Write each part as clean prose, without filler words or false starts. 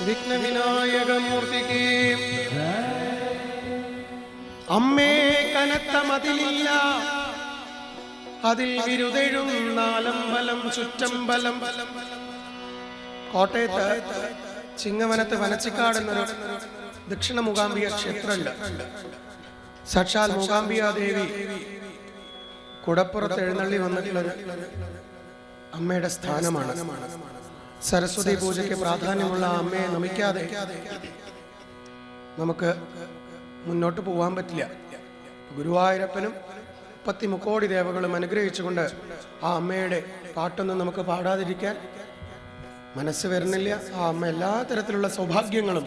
വിഘ്നവിനായകമൂർത്തിക്ക് അമ്മേ കനത്ത മതിലില്ല, അതിൽ വിരുതെഴും നാലമ്പലം ചുറ്റമ്പലം. കോട്ടയത്ത് ചിങ്ങവനത്ത് വനച്ചിക്കാട് എന്നൊരു ദക്ഷിണ മൂകാംബിക ക്ഷേത്രമുണ്ട്. സാക്ഷാൽ മൂകാംബിക ദേവി കുടപ്പുറത്ത് എഴുന്നള്ളി വന്നിട്ടുള്ളൊരു അമ്മയുടെ സ്ഥാനമാണ്. സരസ്വതി പൂജയ്ക്ക് പ്രാധാന്യമുള്ള അമ്മയെ നമിക്കാതെ നമുക്ക് മുന്നോട്ട് പോകാൻ പറ്റില്ല. ഗുരുവായൂരപ്പനും 33 ദേവകളും അനുഗ്രഹിച്ചുകൊണ്ട് ആ അമ്മയുടെ പാട്ടൊന്നും നമുക്ക് പാടാതിരിക്കാൻ മനസ്സ് വരുന്നില്ല. ആ അമ്മ എല്ലാ തരത്തിലുള്ള സൗഭാഗ്യങ്ങളും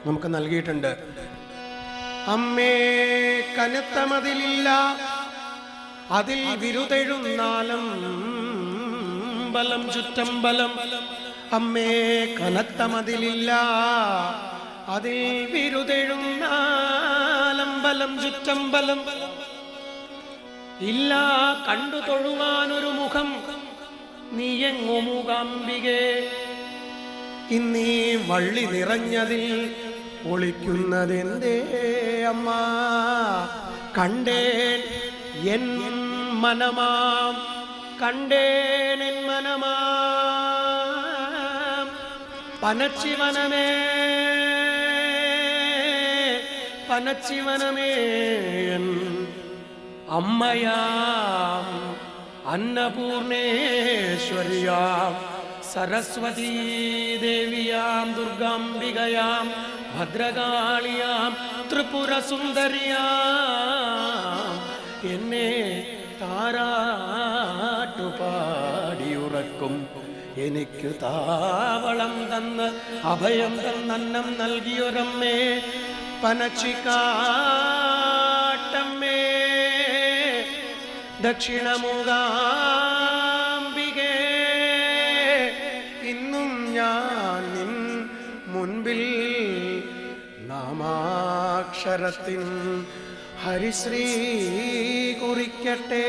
നമുക്ക് നൽകിയിട്ടുണ്ട്. അമ്മേ കനത്ത മതിലില്ല, അതിൽ വിരുതെഴുന്നാലം ബലം ചുറ്റമ്പലം. അമ്മേ കനത്ത മതിലില്ല, അതിൽ വിരുതെഴുന്നാലമ്പലം ചുറ്റമ്പലം. ഇല്ല കണ്ടു തൊഴുവാനൊരു മുഖം നീയെങ്ങു മൂകാംബികേ. ഇന്നീ വള്ളി നിറഞ്ഞതിൽ ഒളിക്കുന്നതെന്തേ അമ്മ. കണ്ടേൻ എൻ മനമാം, കണ്ടേൻ എൻ മനമാം പനച്ചിവനമേ, പനച്ചിവനമേ അമ്മയാം അന്നപൂർണേശ്വരിയാം സരസ്വതീ ദേവിയാം ദുർഗാംബികയാം ഭദ്രകാളിയാം ത്രിപുരസുന്ദരിയാം എന്നെ താരാട്ടുപാടിയുറക്കും എനിക്കു താവളം തന്ന് അഭയം തന്നന്നം നൽകിയൊരമ്മേ പനച്ചിക്കാട്ടമ്മേ ദക്ഷിണമൂകാംബികേ. ഇന്നും ഞാൻ നിൻ മുൻപിൽ നാമാക്ഷരത്തിൻ ഹരിശ്രീ കുറിക്കട്ടെ.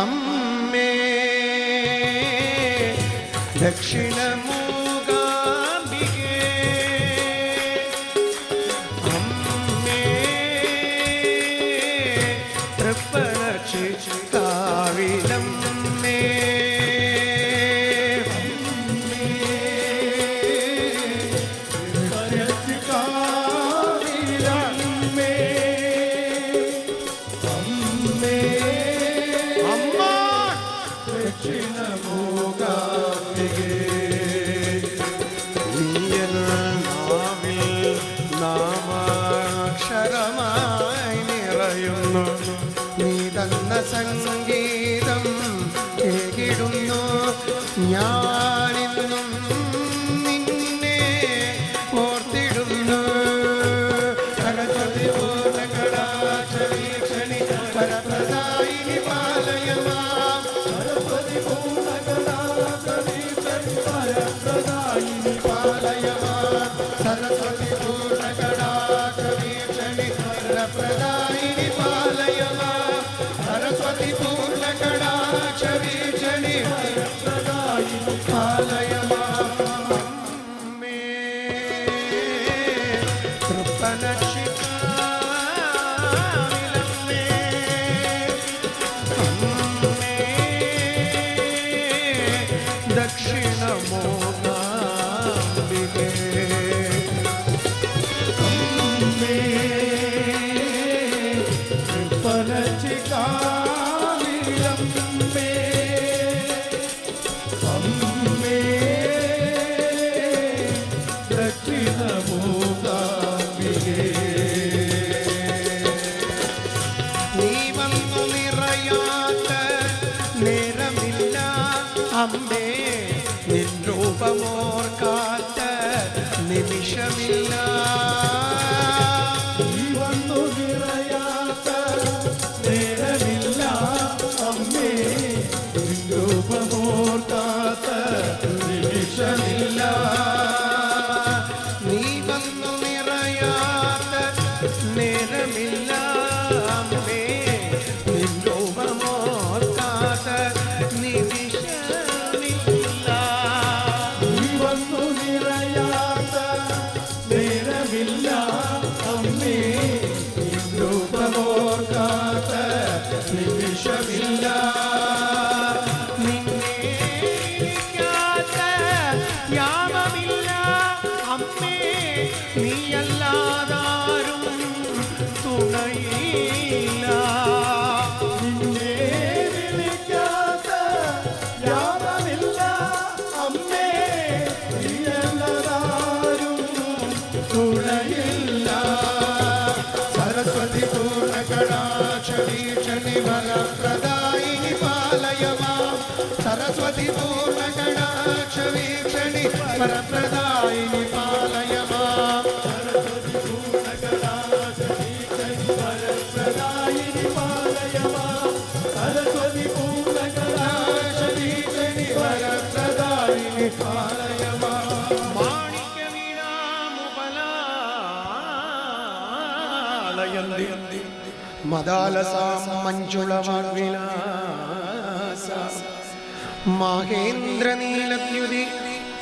അമ്മേ ദക്ഷിണമൂകാംബികേ, അമ്മേ തൃപ്പനച്ചിക്കാവിലമ്മേ, നാമാക്ഷരമായി നിറയുന്നു നീ തന്ന സംഗീതം കേകിടുന്നു. ഞാനിന്നും നിന്നെ ഓർത്തിടുന്നു. സരസ്വതി പൂർണ്ണകടാക്ഷരീക്ഷണി പരപ്രദായിനി പാലയമാം, സരസ്വതി പൂർണ്ണകടാക്ഷരീക്ഷണി പരപ്രദായിനി പാലയമാം, സരസ്വതി പൂർണ്ണകടാക്ഷരീക്ഷണി പരപ്രദായിനി പാലയമാം, സരസ്വതി പൂർണ്ണകടാക്ഷരീക്ഷണി പരപ്രദായിനി പാലയമാം. അമ്മേ തൃപ്പനച്ചിക്കാവിലമ്മേ, അമ്മേ ദക്ഷിണമൂകാംബികേ, അമ്മേ തൃപ്പനച്ചിക്കാവിലമ്മേ, അമ്മേ ദക്ഷിണമൂകാംബികേ. നീ വന്നു നിറയാത്ത നേരമില്ല അമ്മേ, നിൻ രൂപമോർക്കാത്ത നിമിഷമില്ല. നീ വന്നു നിറയാത്ത നേരമില്ല അമ്മേ, നിൻ രൂപമോർക്കാത്ത നിമിഷമില്ല. നീ വന്നു നിറയാത്ത നേരമില്ല അമ്മേ, നിൻ രൂപമോർക്കാത്ത നിമിഷമില്ല. നീ വന്നു നിറയാത്ത വരപ്രദായിനി പാലയ മാം സരസ്വതി പൂർണ്ണകടാക്ഷവീക്ഷണി വരപ്രദായിനി പാലയ മാം വരപ്രദായിനി പാലയ മാം സരസ്വതി പൂർണ്ണകടാക്ഷവീക്ഷണി വരപ്രദായിനി പാലയ മാം മാണിക്യവീണാമുപലാളയന്തി മദാലസാം മഞ്ജുളവാഗ്വിലാസാം മാഹേന്ദ്രനീലദ്യുതി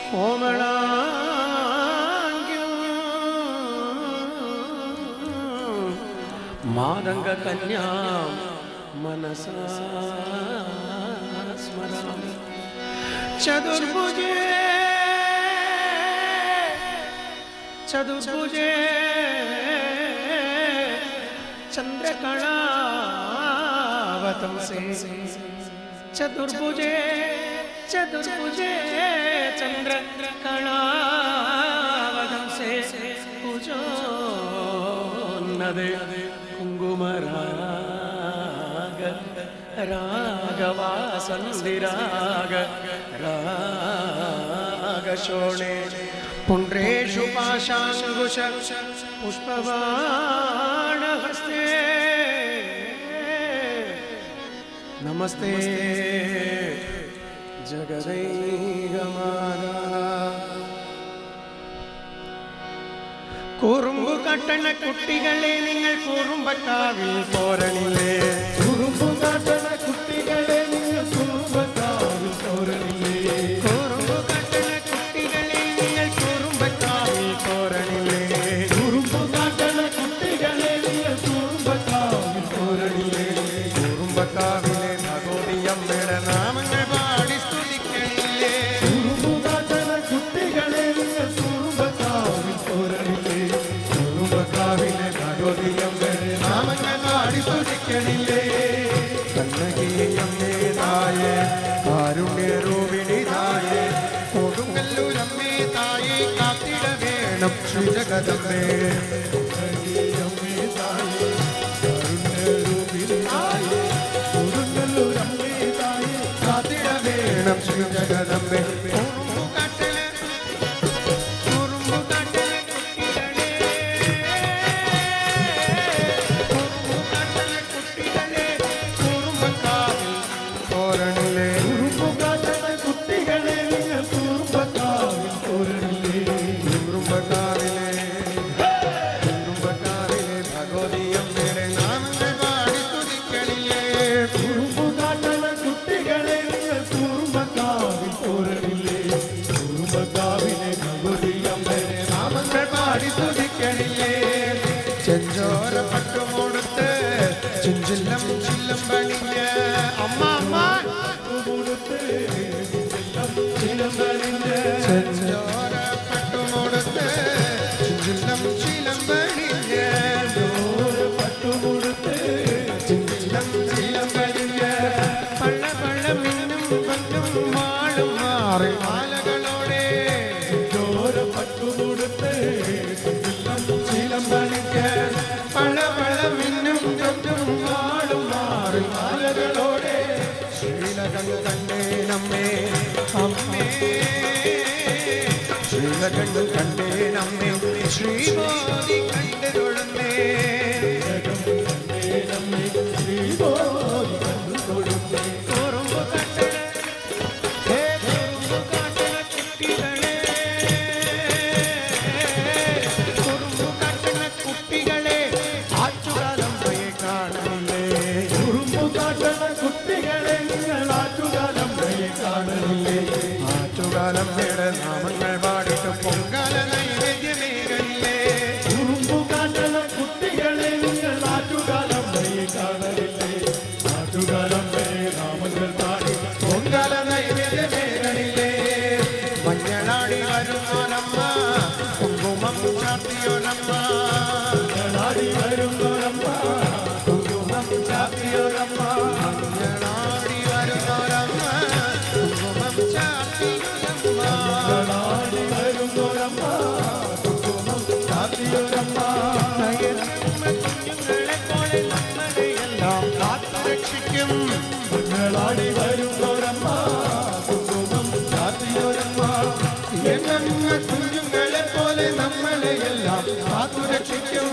കോമളാംഗ്യം മാതംഗകന്യാം മനസാ സ്മരാമി ചതുർഭുജേ ചതുർഭുജേ ചന്ദ്രകళാവതംസേ ചതുർഭുജേ ചതുർഭുജേ ചന്ദ്രകളാവതംസേ കുജോന്നദേ കുങ്കുമരാഗ രാഗവാസന്തിരാഗ രാഗശോണേ പുണ്ട്രേഷു പാശാങ്കുശ പുഷ്പവാണഹസ്തേ നമസ്തേ ജഗദൈകമാതാ കുറുമ്പു കട്ടണ കുട്ടികളെ നിങ്ങൾ കുറുമ്പക്കാവിൽ പോരണില്ലേ കുറുമ്പു കാട്ടണ കുട്ടികളെ നിങ്ങൾ കുറുമ്പക്കാവിൽ പോരണില്ലേ കുറുമ്പു കട്ടണ കുട്ടികളെ നിങ്ങൾ കുറുമ്പക്കാവിൽ പോരണില്ലേ കുറുമ്പു കാട്ടണ കുട്ടികളെ നിങ്ങൾ കുറുമ്പക്കാവിൽ പോരണില്ലേ കുറുമ്പക്കാവിലെ ഭഗവതിയമ്മയുടെ നാമങ്ങൾ പാടി സ്തുതിക്കണില്ലേ കുറുമ്പു കാട്ടണ കുട്ടികളെ നിങ്ങൾ കുറുമ്പക്കാവിൽ പോരണില്ലേ കുറുമ്പക്കാവിലെ ഭഗവതിയമ്മയുടെ നാമങ്ങൾ പാടി സ്തുതിക്കണില്ലേ കണ്ണകീയമ്മേ തായേ കാരുണ്യരൂപിണി തായേ കൊടുങ്ങല്ലൂരമ്മേ തായേ കാത്തിട വേണം ശ്രീ ജഗദമ്മേ കാത്തിട വേണം ശ്രീ ജഗദമ്മേ ചെഞ്ചോര പട്ടുമോടുത്ത് ചിഞ്ചില്ലം ചില്ലം പണിഞ്ഞ അമ്മ അമ്മ ചെഞ്ചോര പട്ടുമോടുത്ത് ചിഞ്ചില്ലം ചിലം പണിഞ്ഞ ചിഞ്ചില്ലം ചിലം പണിഞ്ഞ പള്ള പള്ള മിന്നും പണ്ടും മാളും മാറി മാലകളോടെ പള പള മിന്നും കൊണ്ടും മാളും മാറി മാലകളോടെ ശ്രീലകൻ കണ്ടേ നമ്മേ അമ്മേ ശ്രീലകൻ കണ്ടേ നമ്മേ ശ്രീബോധി കണ്ടതൊഴുന്നേ കുറുമ്പ് കട്ടണ ഹേ കുറുമ്പ് കട്ടണ കുട്ടികളെ കുറുമ്പ് കട്ടണ കുട്ടികളെ ആറ്റുകാലം പോയി കാണണ്ടേ ആറ്റുകാലം പേര് നാമങ്ങൾ പാടിട്ട് പൊങ്കാല നൈവേദ്യമേകല്ലേ പൊങ്കാല നൈവേദ്യമേകണില്ലേ മഞ്ഞളാടി വരുന്നോരമ്മ കുങ്കുമം ചാർത്തിയോരമ്മ കുങ്കുമം ചാർത്തിയോരമ്മ മഞ്ഞളാടി വരുന്നോരമ്മ കുങ്കുമം ചാർത്തിയോരമ്മ പൊന്നമ്മ കുഞ്ഞുങ്ങളെ പോലെ നമ്മളെയെല്ലാം കാത്തുരക്ഷിക്കും.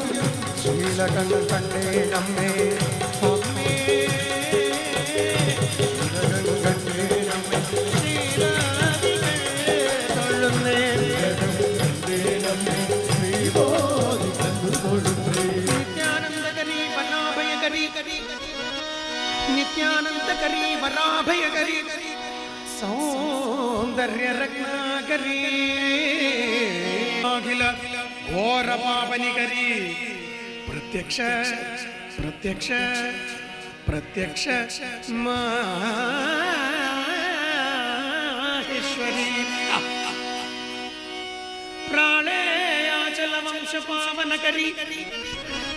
ശീലകങ്ങൾ കണ്ടേ നമ്മെ അമ്മേ, ശീലകങ്ങൾ കണ്ടേ നമ്മെ ശ്രീരാധികൾ തൊഴുന്നേ. നിത്യാനന്ദകരി വരാഭയകരി, നിത്യാനന്ദകരി വരാഭയകരി, സൗന്ദര്യരത്നാകരി, അഖില ഘോരപാപനികരി, പ്രത്യക്ഷ പ്രത്യക്ഷ പ്രത്യക്ഷ മാഹേശ്വരി, പ്രാളയാചലവംശപാവനകരി,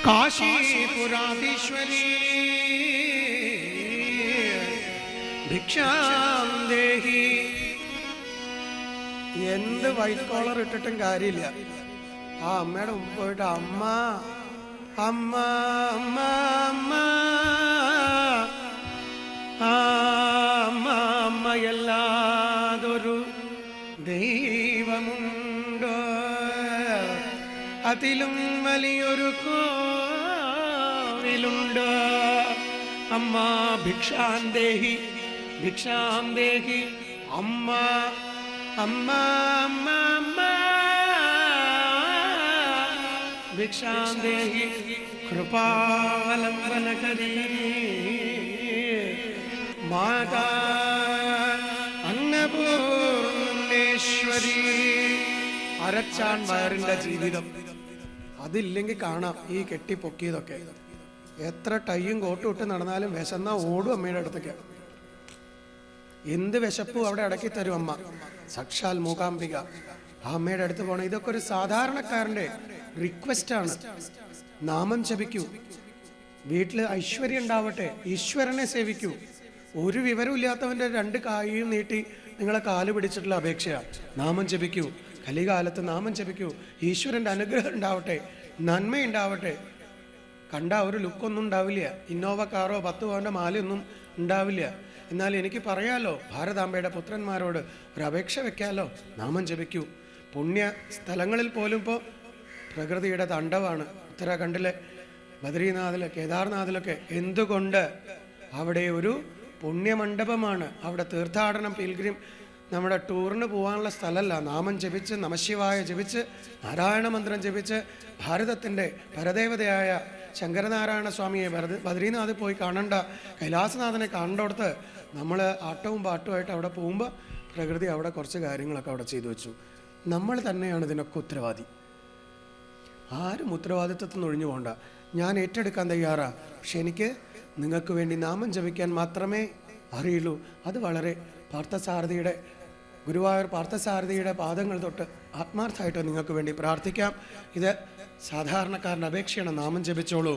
കാശീപുരാധീശ്വരി, ഭിക്ഷാം ദേഹി. എന്ത് വൈറ്റ് കോളർ ഇട്ടിട്ടും കാര്യമില്ല. ആ അമ്മയുടെ മുമ്പ് പോയിട്ട് അമ്മ അമ്മ അമ്മ അമ്മ അമ്മ അമ്മയല്ലാതൊരു ദൈവമുണ്ടോ, അതിലും വലിയൊരു കോവിലുണ്ടോ. അമ്മ ഭിക്ഷാന്തേഹി ഭിക്ഷാന്തേഹി, അമ്മ അമ്മ അമ്മ അമ്മ ഭിക്ഷാന്തേഹി, കൃപാവലംബനകരി, മാതാ അന്നപൂർണേശ്വരി. അരച്ചാൻ വയറിന്റെ ജീവിതം അതില്ലെങ്കിൽ കാണാം ഈ കെട്ടിപ്പൊക്കിയതൊക്കെ. എത്ര ടൈയും കോട്ടും ഇട്ട് നടന്നാലും വിശന്നാ ഓടും അമ്മയുടെ അടുത്തേക്ക്. എന്ത് വിശപ്പും അവിടെ അടക്കി തരും അമ്മ, സാക്ഷാൽ മൂകാംബിക. ആ അമ്മയുടെ അടുത്ത് പോകണം. ഇതൊക്കെ ഒരു സാധാരണക്കാരൻ്റെ റിക്വസ്റ്റാണ്. നാമം ജപിക്കൂ, വീട്ടിൽ ഐശ്വര്യം ഉണ്ടാവട്ടെ, ഈശ്വരനെ സേവിക്കൂ. ഒരു വിവരമില്ലാത്തവൻ്റെ രണ്ട് കായും നീട്ടി നിങ്ങളെ കാല് പിടിച്ചിട്ടുള്ള അപേക്ഷയാണ്. നാമം ജപിക്കൂ, കലികാലത്ത് നാമം ജപിക്കൂ. ഈശ്വരൻ്റെ അനുഗ്രഹം ഉണ്ടാവട്ടെ, നന്മയുണ്ടാവട്ടെ. കണ്ട ഒരു ലുക്കൊന്നും ഉണ്ടാവില്ല, ഇന്നോവ കാറോ 10 പവൻ്റെ മാലയൊന്നും ഉണ്ടാവില്ല. എന്നാൽ എനിക്ക് പറയാലോ, ഭാരതാംബയുടെ പുത്രന്മാരോട് ഒരു അപേക്ഷ വെക്കാലോ, നാമം ജപിക്കൂ. പുണ്യ സ്ഥലങ്ങളിൽ പോലും ഇപ്പോൾ പ്രകൃതിയുടെ തണ്ഡവാണ്. ഉത്തരാഖണ്ഡിലെ ബദ്രീനാഥിലെ കേദാർനാഥിലൊക്കെ എന്തുകൊണ്ട് അവിടെ ഒരു പുണ്യമണ്ഡപമാണ്. അവിടെ തീർത്ഥാടനം, പിൽഗ്രിം, നമ്മുടെ ടൂറിന് പോകാനുള്ള സ്ഥലമല്ല. നാമം ജപിച്ച്, നമശിവായ ജപിച്ച്, നാരായണ മന്ത്രം ജപിച്ച്, ഭാരതത്തിൻ്റെ പരദേവതയായ ശങ്കരനാരായണ സ്വാമിയെ ബദ്രീനാഥിൽ പോയി കാണണ്ട, കൈലാസനാഥനെ കാണേണ്ടടുത്ത് നമ്മൾ ആട്ടവും പാട്ടുമായിട്ട് അവിടെ പോകുമ്പോൾ പ്രകൃതി അവിടെ കുറച്ച് കാര്യങ്ങളൊക്കെ അവിടെ ചെയ്തു വെച്ചു. നമ്മൾ തന്നെയാണ് ഇതിനൊക്കെ ഉത്തരവാദി. ആരും ഉത്തരവാദിത്വത്തിൽ നിന്ന് ഒഴിഞ്ഞു പോകണ്ട. ഞാൻ ഏറ്റെടുക്കാൻ തയ്യാറാണ്. പക്ഷെ എനിക്ക് നിങ്ങൾക്ക് വേണ്ടി നാമം ജപിക്കാൻ മാത്രമേ അറിയുള്ളൂ. അത് വളരെ പാർത്ഥസാരഥിയുടെ, ഗുരുവായൂർ പാർത്ഥസാരഥിയുടെ പാദങ്ങൾ തൊട്ട് ആത്മാർത്ഥമായിട്ട് നിങ്ങൾക്ക് വേണ്ടി പ്രാർത്ഥിക്കാം. ഇത് സാധാരണക്കാരൻ്റെ അപേക്ഷയാണ്. നാമം ജപിച്ചോളൂ.